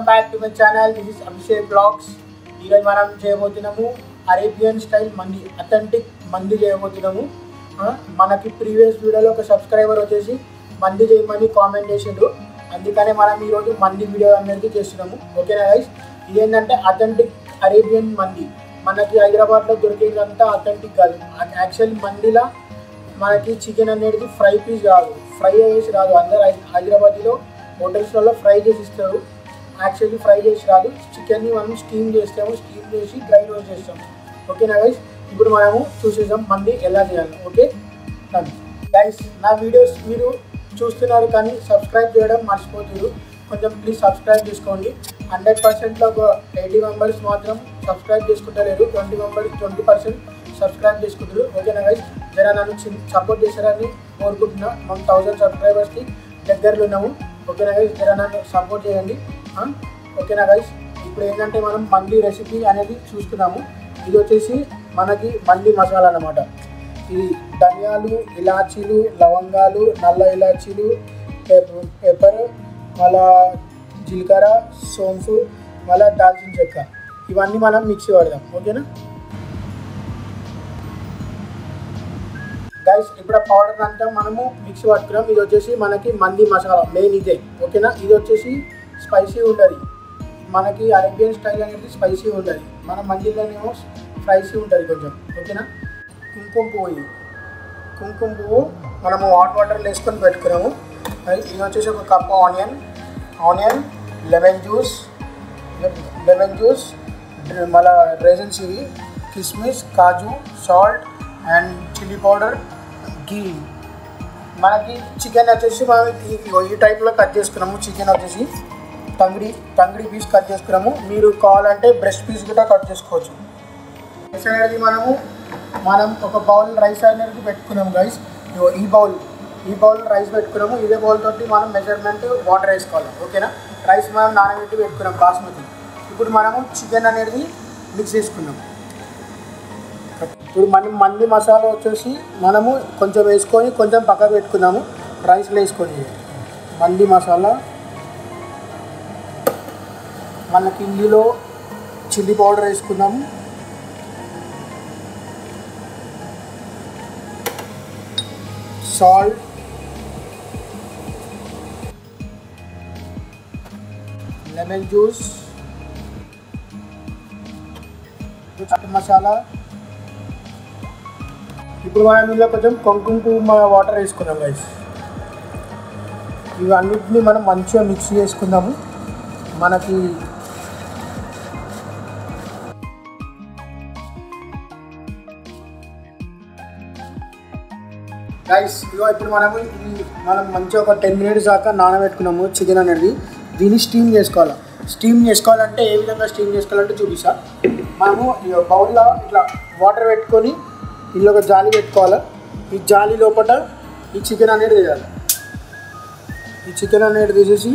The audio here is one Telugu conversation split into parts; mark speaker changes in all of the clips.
Speaker 1: back to my channel. This is Abhishek Vlogs. ఈరోజు మనం చేయబోతున్నాము అరేబియన్ స్టైల్ మంది, అథెంటిక్ మంది చేయబోతున్నాము. మనకి ప్రీవియస్ వీడియోలో ఒక సబ్స్క్రైబర్ వచ్చేసి మంది చేయమని కామెంట్ చేసిండు, అందుకనే మనం ఈరోజు మంది వీడియో అనేది చేస్తున్నాము. ఓకేనా గైస్, ఇదేంటంటే అథెంటిక్ అరేబియన్ మంది. మనకి హైదరాబాద్లో దొరికేదంతా అథెంటిక్ కాదు. యాక్చువల్లీ మందిలో మనకి చికెన్ అనేది ఫ్రై పీస్ రాదు, ఫ్రై చేసి రాదు. అందరు హైదరాబాద్లో హోటల్స్లలో ఫ్రై చేసి ఇస్తారు, యాక్చువల్లీ ఫ్రై చేసి రాదు. చికెన్ని మనం స్టీమ్ చేస్తాము, స్టీమ్ చేసి డ్రై రోస్ట్ చేస్తాము. ఓకేనా గైస్, ఇప్పుడు మనము చూసేద్దాం మంది ఎలా చేయాలి. ఓకే గైస్, నా వీడియోస్ మీరు చూస్తున్నారు కానీ సబ్స్క్రైబ్ చేయడం మర్చిపోతున్నారు. కొంచెం ప్లీజ్ సబ్స్క్రైబ్ చేసుకోండి. 100%లో ఒక 80 మెంబర్స్ మాత్రం సబ్స్క్రైబ్ చేసుకుంటలేరు, 20% సబ్స్క్రైబ్ చేసుకుంటారు. ఓకేనా గైస్, జర నన్ను సపోర్ట్ చేశారని కోరుకుంటున్నా. మనం 1000 సబ్స్క్రైబర్స్కి దగ్గరలో ఉన్నాము. ఓకేనా గైస్, జర నన్ను సపోర్ట్ చేయండి. ఓకేనా గైస్, ఇప్పుడు ఏంటంటే మనం మంది రెసిపీ అనేది చూస్తున్నాము. ఇది వచ్చేసి మనకి మంది మసాలా అన్నమాట. ఇది ధనియాలు, ఇలాచీలు, లవంగాలు, నల్ల ఇలాచీలు, పెప్పర్, మళ్ళా జీలకర్ర, సోంపు, మళ్ళీ దాల్చిన చెక్క, ఇవన్నీ మనం మిక్సీ పడదాం. ఓకేనా గైస్, ఇప్పుడు ఆ పౌడర్ అంతా మనము మిక్సీ పట్టుకున్నాం. ఇది వచ్చేసి మనకి మంది మసాలా, మెయిన్ ఇదే. ఓకేనా, ఇది వచ్చేసి స్పైసీ ఉంటుంది. మనకి అరేబియన్ స్టైల్ అనేది స్పైసీ ఉంటుంది, మన మందిలోనేమో స్పైసీ ఉంటుంది కొంచెం. ఓకేనా, కుంకుమ పువ్వు మనము హాట్ వాటర్లో వేసుకొని పెట్టుకున్నాము. ఇది వచ్చేసి ఒక కప్ ఆనియన్, లెమన్ జ్యూస్, మళ్ళీ రైసన్స్, ఇవి కిస్మిస్, కాజు, సాల్ట్ అండ్ చిల్లీ పౌడర్, ఘీ. మనకి చికెన్ వచ్చేసి మనం ఈ టైప్లో కట్ చేసుకున్నాము. చికెన్ వచ్చేసి తంగిడి పీస్ కట్ చేసుకున్నాము. మీరు కావాలంటే బ్రెస్ట్ పీస్ కూడా కట్ చేసుకోవచ్చు. రైస్ అనేది మనం ఒక బౌల్ రైస్ అనేది పెట్టుకున్నాము గైస్. ఈ బౌల్ రైస్ పెట్టుకున్నాము. ఇదే బౌల్ తోటి మనం మెజర్మెంట్ వాటర్ వేసుకోవాలి. ఓకేనా, రైస్ మనం నానబెట్టి పెట్టుకున్నాం బాస్మతి. ఇప్పుడు మనము చికెన్ అనేది మిక్స్ చేసుకున్నాం. ఇప్పుడు మనం మంది మసాలా వచ్చేసి మనము కొంచెం వేసుకొని కొంచెం పక్కకు పెట్టుకున్నాము. రైస్లో వేసుకొని మంది మసాలా, మనకి ఇందులో చిల్లీ పౌడర్ వేసుకున్నాము, salt, lemon juice, chaat masala. ఇప్పుడు మనం ఇందులో కొంచెం కుంకుమ పువ్వు వాటర్ వేసుకున్నాం గైస్. ఇవన్నిటిని మనం మంచిగా మిక్స్ చేసుకుందాము. మనకి గైస్ ఇప్పుడు మనం మంచిగా ఒక 10 minutes దాకా నానబెట్టుకున్నాము చికెన్ అనేది. దీన్ని స్టీమ్ చేసుకోవాలంటే ఏ విధంగా స్టీమ్ చేసుకోవాలంటే చూపిస్తా. మనము బౌల్లో ఇట్లా వాటర్ పెట్టుకొని ఇందులో ఒక జాలి పెట్టుకోవాలి. ఈ జాలి లోపల ఈ చికెన్ అనేది వేయాలి. ఈ చికెన్ అనేది తీసేసి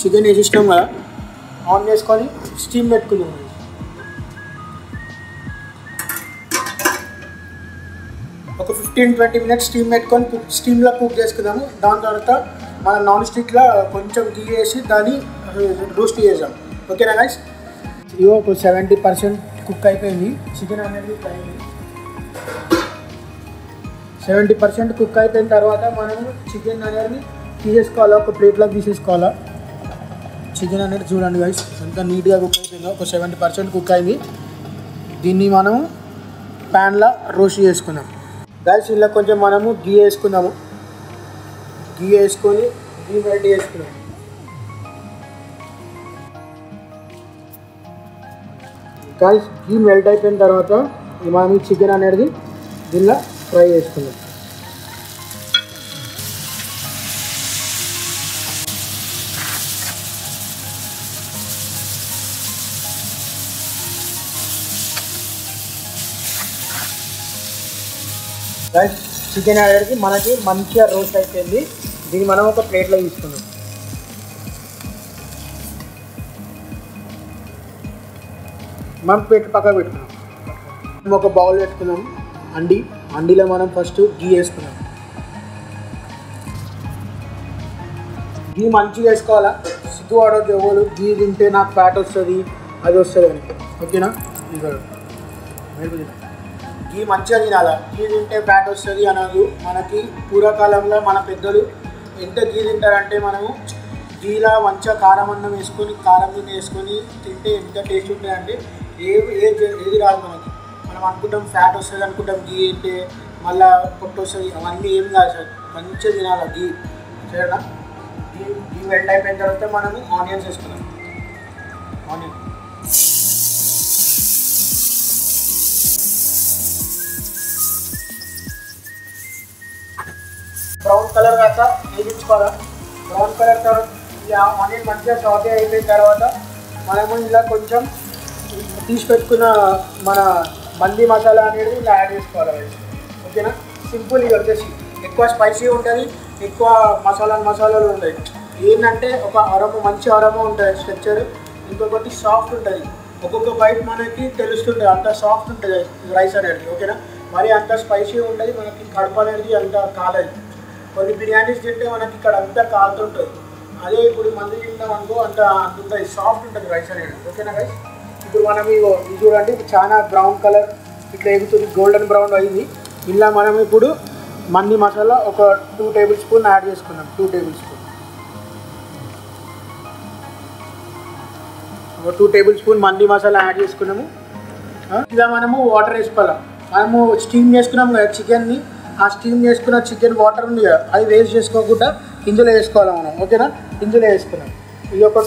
Speaker 1: చికెన్ వేసేసినాం కదా, ఆన్ చేసుకొని స్టీమ్ పెట్టుకుందాం. ఒక 15-20 minutes స్టీమ్ పెట్టుకొని స్టీమ్లో కుక్ చేసుకుందాము. దాని తర్వాత మనం నాన్ స్టిక్లో కొంచెం గీ వేసి దాన్ని రోస్ట్ చేసాం. ఓకేనా గైస్, ఇవో ఒక 70% కుక్ అయిపోయింది చికెన్ అనేది. 70% కుక్ అయిపోయిన తర్వాత మనం చికెన్ అనేది తీసేసుకోవాలా, ఒక ప్లేట్లోకి తీసేసుకోవాలా. చికెన్ అనేది చూడండి గైస్ ఎంత నీట్గా కుక్ అయిపోయిందో. ఒక 70% కుక్ అయింది. దీన్ని మనము ప్యాన్లో రోస్ట్ చేసుకున్నాం గైస్. ఇలా కొంచెం మనము గీ వేసుకుందాము. గీ వేసుకొని గీ మెల్ట్ చేసుకున్నాం. గైస్, గీ మెల్ట్ అయిపోయిన తర్వాత మనం ఈ చికెన్ అనేది దీనిలో ఫ్రై చేసుకుందాం. గైస్, చికెన్ అనేది మనకి మంచిగా రోస్ట్ అయిపోయింది. దీన్ని మనం ఒక ప్లేట్లో తీసుకున్నాం. మనం పక్కన పెట్టుకున్నాం. ఒక బౌల్ పెట్టుకున్నాం. అండిలో మనం ఫస్ట్ గీ వేసుకున్నాం. గీ మంచిగా వేసుకోవాలా. సిగ్గుపడొద్దు ఎవరు గీ తింటే నాకు ఫ్యాట్ వస్తుంది అది వస్తుంది అని, ఓకేనా. ఇంకా గీ మంచిగా తినాలా. గీ తింటే ఫ్యాట్ వస్తుంది అనదు. మనకి పూర్వకాలంలో మన పెద్దలు ఎంత గీ తింటారంటే మనము గీలా మంచిగా కారం అన్నం వేసుకొని కారం తిని వేసుకొని తింటే ఎంత టేస్ట్ ఉంటుందంటే ఏది రాదు మనకి. మనం అనుకుంటాం ఫ్యాట్ వస్తుంది అనుకుంటాం గీ తింటే మళ్ళీ పొట్టు వస్తుంది, అవన్నీ ఏం కాదు సార్. మంచిగా తినాలి గీ, సరేనా. గీ వెల్ట్ అయిపోయిన తర్వాత మనము ఆనియన్స్ వేసుకున్నాం. ఆనియన్ బ్రౌన్ కలర్ దాకా వేయించుకోవాలి. బ్రౌన్ కలర్ తర్వాత ఈ ఆనియన్ మంచిగా సాటే అయిపోయిన తర్వాత మనము ఇలా కొంచెం తీసి పెట్టుకున్న మన మంది మసాలా అనేది ఇలా యాడ్ చేసుకోవాలి, ఓకేనా. సింపుల్. ఇది వచ్చేసి ఎక్కువ స్పైసీ ఉంటుంది, ఎక్కువ మసాలాలు ఉంటాయి. ఏంటంటే ఒక అరమ మంచి అరమ ఉంటుంది స్ట్రక్చర్, ఇంకొకటి సాఫ్ట్ ఉంటుంది. ఒక్కొక్క బైట్ మనకి తెలుస్తుంది, అంత సాఫ్ట్ ఉంటుంది రైస్ అనేది, ఓకేనా. మరి అంత స్పైసీ ఉంటుంది, మనకి కడుపు అనేది అంత కాలేదు. కొన్ని బిర్యానీస్ తింటే మనకి ఇక్కడ అంతా కాలుతుంటుంది. అదే ఇప్పుడు మంది తింటాం అనుకో అంత ఉంటుంది, సాఫ్ట్ ఉంటుంది రైస్ అనేది, ఓకేనా గైస్. ఇప్పుడు మనం ఇది చూడండి, చాలా బ్రౌన్ కలర్ ఇట్లా ఎగుతుంది, గోల్డెన్ బ్రౌన్ అయింది. ఇలా మనం ఇప్పుడు మంది మసాలా ఒక 2 టేబుల్ స్పూన్ యాడ్ చేసుకున్నాం. 2 టేబుల్ స్పూన్, ఒక 2 టేబుల్ స్పూన్ మంది మసాలా యాడ్ చేసుకున్నాము. ఇలా మనము వాటర్ వేసుకోవాలి. మనము స్టీమ్ చేసుకున్నాము కదా చికెన్ని, ఆ స్టీమ్ చేసుకున్న చికెన్ వాటర్ ఉంది కదా అది వేస్ట్ చేసుకోకుండా ఇందులో వేసుకోవాలి మనం, ఓకేనా. ఇందులో వేసుకున్నాం. ఇది ఒక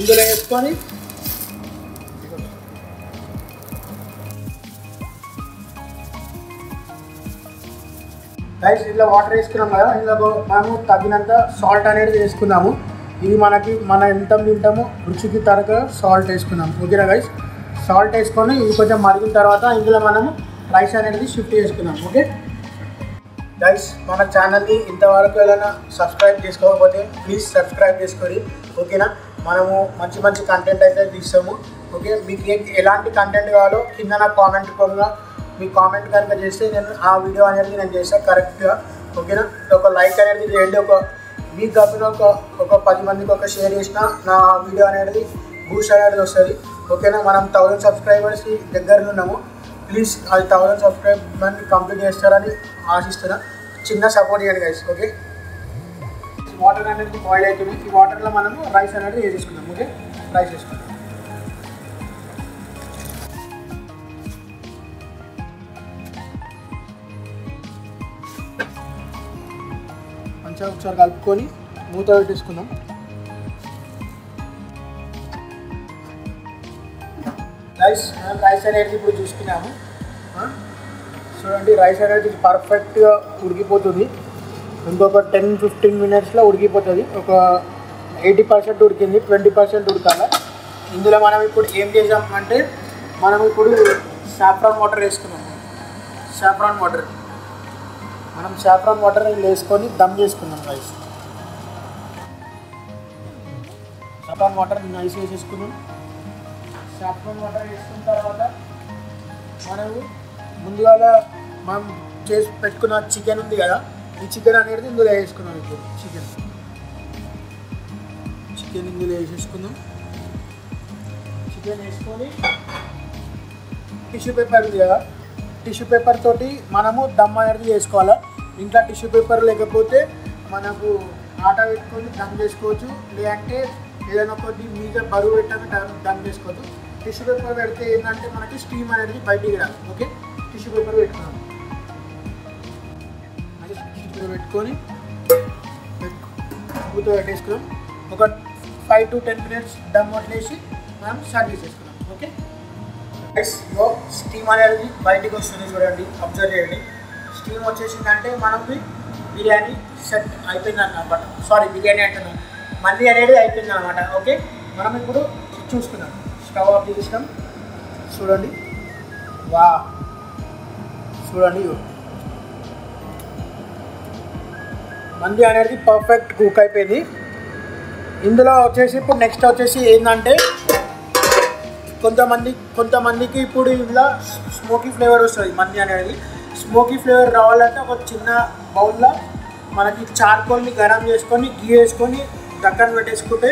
Speaker 1: ఇందులో వేసుకొని రైస్ ఇలా వాటర్ వేసుకున్నాం కదా, ఇందులో మనము తగినంత సాల్ట్ అనేది వేసుకున్నాము. ఇది మనం ఎంత తింటామో రుచికి తరగ సాల్ట్ వేసుకున్నాం, ఓకేనా గైస్. సాల్ట్ వేసుకొని ఇది కొంచెం మరిగిన తర్వాత ఇందులో మనము రైస్ అనేది షిఫ్ట్ చేసుకున్నాం, ఓకే గైస్. మన ఛానల్ని ఇంతవరకు ఏదైనా సబ్స్క్రైబ్ చేసుకోకపోతే ప్లీజ్ సబ్స్క్రైబ్ చేసుకోండి, ఓకేనా. మనము మంచి మంచి కంటెంట్ అయితే తీస్తాము, ఓకే. మీకు ఎలాంటి కంటెంట్ కావాలో కింద నాకు కామెంట్ రూపంగా మీ కామెంట్ కనుక చేస్తే నేను ఆ వీడియో అనేది నేను చేస్తాను కరెక్ట్గా, ఓకేనా. ఒక లైక్ అనేది చేయండి. మీకు కాకుండా ఒక 10 మందికి ఒక షేర్ చేసిన నా వీడియో అనేది బూస్ట్ అనేది వస్తుంది, ఓకేనా. మనం 1000 సబ్స్క్రైబర్స్కి దగ్గరలో ఉన్నాము. ప్లీజ్ అది 1000 సబ్స్క్రైబర్ని కంప్లీట్ చేస్తారని ఆశిస్తున్నా. చిన్న సపోర్ట్ చేయండి గైస్, ఓకే. వాటర్ అనేది బాయిల్ అవుతుంది. ఈ వాటర్లో మనము రైస్ అనేది వేసేసుకున్నాం, ఓకే. రైస్ వేసుకున్నాం. మంచిగా ఒకసారి కలుపుకొని మూత పెట్టేసుకుందాం. రైస్ అనేది ఇప్పుడు చూసుకున్నాము. చూడండి రైస్ అనేది పర్ఫెక్ట్గా ఉడికిపోతుంది. ఇంకొక 10-15 మినిట్స్లో ఉడికిపోతుంది. ఒక 80% ఉడికింది, 20% ఉడకాలి. ఇందులో మనం ఇప్పుడు ఏం చేసామంటే మనం ఇప్పుడు సాఫ్రాన్ వాటర్ వేసుకున్నాం. సాఫ్రాన్ వాటర్ ఇందులో వేసుకొని దమ్ చేసుకున్నాం రైస్. సాఫ్రాన్ వాటర్ రైస్ వేసేసుకున్నాం. సాఫ్రాన్ వాటర్ వేసుకున్న తర్వాత మనము ముందుగా మనం చేసి పెట్టుకున్న చికెన్ ఉంది కదా, ఈ చికెన్ అనేది ఇందులో వేసుకున్నాం. ఇప్పుడు చికెన్ ఇందులో వేసేసుకుందాం. చికెన్ వేసుకొని టిష్యూ పేపర్ ఉంది కదా, టిష్యూ పేపర్ తోటి మనము దమ్ అనేది చేసుకోవాలి. ఇంకా టిష్యూ పేపర్ లేకపోతే మనకు ఆట పెట్టుకొని దమ్ చేసుకోవచ్చు, లేదంటే ఏదైనా కొద్ది మీద బరువు పెట్టాక దమ్ చేసుకోవచ్చు. టిష్యూ పేపర్ పెడితే ఏంటంటే మనకి స్టీమ్ అనేది బయటికి రాదు, ఓకే. టిష్యూ పేపర్ పెట్టుకున్నాం. టిష్యూ పేపర్ పెట్టుకొని మూత పెట్టేసుకున్నాం. ఒక 5 to 10 మినిట్స్ దమ్ వదిలేసి మనం స్టార్ట్ చేసేసుకున్నాం, ఓకే. స్టీమ్ అనేది బయటికి వస్తుంది, చూడండి, అబ్జర్వ్ చేయండి. స్టీమ్ వచ్చేసిందంటే మనకి బిర్యానీ సెట్ అయిపోయింది అన్నమాట. సారీ, బిర్యానీ అంటున్నాం, మళ్ళీ అనేది అయిపోయింది అనమాట, ఓకే. మనం ఇప్పుడు చూసుకున్నాం. స్టవ్ ఆఫ్ చేసినాం. చూడండి, వా చూడండి, మంది అనేది పర్ఫెక్ట్ కుక్ అయిపోయింది. ఇందులో వచ్చేసి ఇప్పుడు నెక్స్ట్ వచ్చేసి ఏంటంటే కొంతమందికి ఇప్పుడు ఇలా స్మోకీ ఫ్లేవర్ వస్తుంది. మంది అనేది స్మోకీ ఫ్లేవర్ రావాలంటే ఒక చిన్న బౌల్లో మనకి చార్కోల్ని గరం చేసుకొని గీ వేసుకొని దక్కన పెట్టేసుకుంటే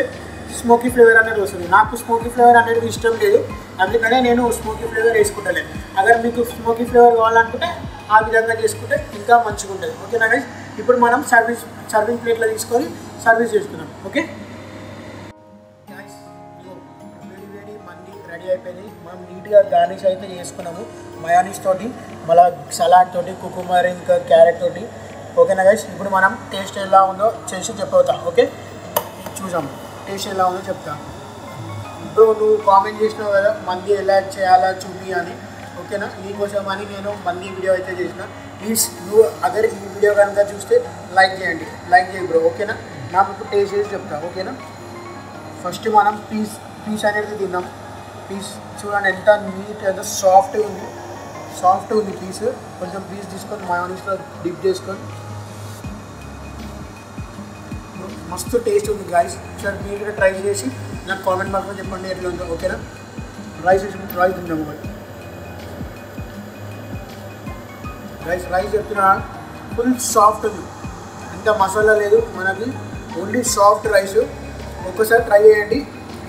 Speaker 1: స్మోకీ ఫ్లేవర్ అనేది వస్తుంది. నాకు స్మోకీ ఫ్లేవర్ అనేది ఇష్టం లేదు, అందుకనే నేను స్మోకీ ఫ్లేవర్ వేసుకుంటలేదు. అगर మీకు స్మోకీ ఫ్లేవర్ కావాలనుకుంటే ఆ విధంగా చేసుకుంటే ఇంకా మంచిగా ఉంటుంది. ఓకేనా గైస్, ఇప్పుడు మనం సర్వింగ్ ప్లేట్లో తీసుకొని సర్వీస్ చేసుకున్నాం. ఓకే గైస్, వేడి మంది రెడీ అయిపోయింది. మనం నీట్గా గార్నిష్ అయితే చేసుకున్నాము మయోనీస్ తోటి, మళ్ళీ సలాడ్ తోటి, కుకుమర్ ఇంకా క్యారెట్ తోటి. ఓకేనా గైస్, ఇప్పుడు మనం టేస్ట్ ఎలా ఉందో చేసి చెప్పవుతా. ఓకే చూసాం టేస్ట్ ఎలా ఉందో చెప్తా. ఇప్పుడు నువ్వు కామెంట్ చేసినావు కదా మంది ఎలా చేయాలా చూపి అని. ఓకేనా, నీకోసం అని నేను మంది వీడియో అయితే చేసిన. ప్లీజ్ నువ్వు అగర్ ఈ వీడియో కనుక చూస్తే లైక్ చేయండి, లైక్ చేయి బ్రో. ఓకేనా, నాకు ఇప్పుడు టేస్ట్ చేసి చెప్తా. ఓకేనా, ఫస్ట్ మనం పీస్ అనేది తిందాం. పీస్ చూడండి ఎంత నీట్, ఎంత సాఫ్ట్గా ఉంది పీస్. కొంచెం పీస్ తీసుకొని మయోనీస్లో డిప్ చేసుకొని మస్తు టేస్ట్ ఉంది గాయస్. సార్ మీరు కూడా ట్రై చేసి నాకు కామెంట్ బాక్స్లో చెప్పండి ఎట్లా ఉందో. ఓకేనా, రైస్ తిందాము ఒకటి. రైస్ చెప్తున్నా ఫుల్ సాఫ్ట్ ఉంది, ఇంత మసాలా లేదు మనకి, ఓన్లీ సాఫ్ట్ రైస్. ఒక్కసారి ట్రై చేయండి.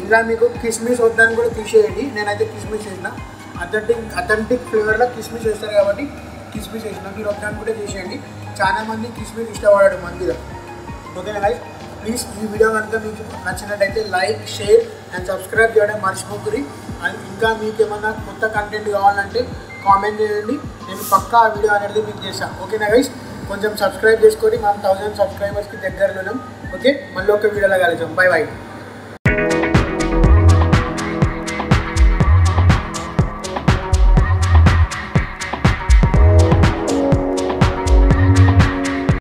Speaker 1: ఇలా మీకు కిస్మిస్ వద్దని కూడా తీసేయండి, నేనైతే కిస్మిస్ చేసిన. అథెంటిక్ ఫ్లేవర్లో కిస్మిస్ వేస్తారు కాబట్టి కిస్మిస్ వేసిన. మీరు వద్దని కూడా చేసేయండి. చాలామంది కిస్మిస్ ఇష్టపడాడు మందిలో. ఓకేనా గైస్, ప్లీజ్ ఈ వీడియో కనుక మీకు నచ్చినట్టయితే లైక్, షేర్ అండ్ సబ్స్క్రైబ్ చేయడం మర్చిపోకురి. అండ్ ఇంకా మీకు ఏమన్నా కొత్త కంటెంట్ కావాలంటే కామెంట్ చేయండి, నేను పక్కా ఆ వీడియో అనేది మీకు చేస్తాను. ఓకేనా గైస్, కొంచెం సబ్స్క్రైబ్ చేసుకోండి. మనం 1000 సబ్స్క్రైబర్స్కి దగ్గరలో ఉన్నాం. ఓకే, మళ్ళీ ఒక వీడియోలో కలుద్దాం. బై.